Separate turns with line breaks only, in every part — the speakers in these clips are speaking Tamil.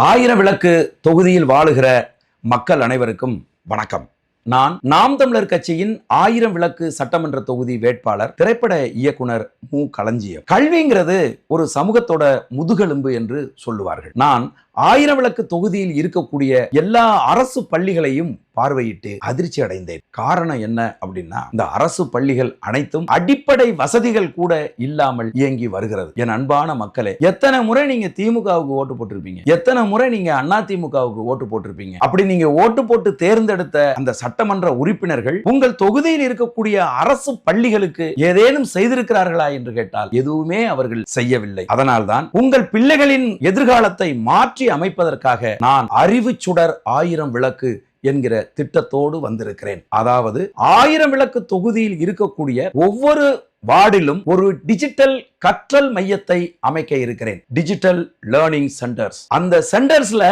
ஆயிரம் விளக்கு தொகுதியில் வாழுகிற மக்கள் அனைவருக்கும் வணக்கம். நான் நாம் தமிழர் கட்சியின் ஆயிரம் விளக்கு சட்டமன்ற தொகுதி வேட்பாளர், திரைப்பட இயக்குனர் மு. களஞ்சியம். கல்விங்கிறது ஒரு சமூகத்தோட முதுகெலும்பு என்று சொல்லுவார்கள். நான் ஆயிரம் விளக்கு தொகுதியில் இருக்கக்கூடிய எல்லா அரசு பள்ளிகளையும் பார்வையிட்டு அதிர்ச்சி அடைந்தேன். காரணம் என்ன அப்படின்னா, இந்த அரசு பள்ளிகள் அனைத்தும் அடிப்படை வசதிகள் கூட இல்லாமல் இயங்கி வருகிறது. என் அன்பான மக்களே, எத்தனை முறை நீங்க திமுகவுக்கு ஓட்டு போட்டிருப்பீங்க, எத்தனை முறை நீங்க அதிமுகவுக்கு ஓட்டு போட்டிருப்பீங்க. அப்படி நீங்க ஓட்டு போட்டு தேர்ந்தெடுத்த அந்த சட்டமன்ற உறுப்பினர்கள் உங்கள் தொகுதியில் இருக்கக்கூடிய அரசு பள்ளிகளுக்கு ஏதேனும் செய்திருக்கிறார்களா என்று கேட்டால் எதுவுமே அவர்கள் செய்யவில்லை. அதனால்தான் உங்கள் பிள்ளைகளின் எதிர்காலத்தை மாற்றி அமைப்பதற்காக நான் அறிவு சுடர் ஆயிரம் விளக்கு என்கிற திட்டத்தோடு வந்திருக்கிறேன். அதாவது ஆயிரம் விளக்கு தொகுதியில் இருக்கக்கூடிய ஒவ்வொரு வார்டிலும் ஒரு டிஜிட்டல் கற்றல் மையத்தை அமைக்க இருக்கிறேன். Digital learning centres. அந்த சென்டர்ஸ்ல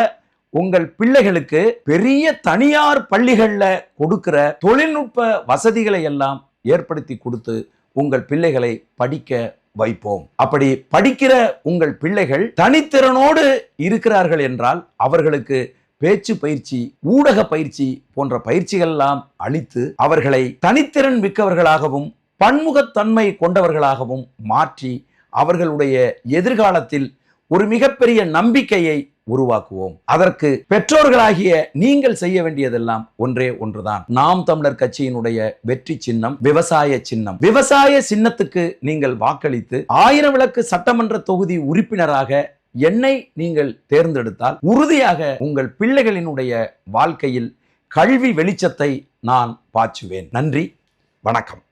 உங்கள் பிள்ளைகளுக்கு பெரிய தனியார் பள்ளிகள்ல கொடுக்கிற தொழில்நுட்ப வசதிகளை எல்லாம் ஏற்படுத்தி கொடுத்து உங்கள் பிள்ளைகளை படிக்க வைப்போம். அப்படி படிக்கிற உங்கள் பிள்ளைகள் தனித்திறனோடு இருக்கிறார்கள் என்றால் அவர்களுக்கு பேச்சு பயிற்சி, ஊடக பயிற்சி போன்ற பயிற்சிகள் எல்லாம் அளித்து அவர்களை தனித்திறன் மிக்கவர்களாகவும் பன்முகத்தன்மை கொண்டவர்களாகவும் மாற்றி அவர்களுடைய எதிர்காலத்தில் ஒரு மிகப்பெரிய நம்பிக்கையை உருவாக்குவோம். அதற்கு பெற்றோர்களாகிய நீங்கள் செய்ய வேண்டியதெல்லாம் ஒன்றே ஒன்றுதான். நாம் தமிழர் கட்சியினுடைய வெற்றி சின்னம் விவசாய சின்னம். விவசாய சின்னத்துக்கு நீங்கள் வாக்களித்து ஆயிரம் விளக்கு சட்டமன்ற தொகுதி உறுப்பினராக என்னை நீங்கள் தேர்ந்தெடுத்தால் உறுதியாக உங்கள் பிள்ளைகளினுடைய வாழ்க்கையில் கல்வி வெளிச்சத்தை நான் பாய்ச்சுவேன். நன்றி, வணக்கம்.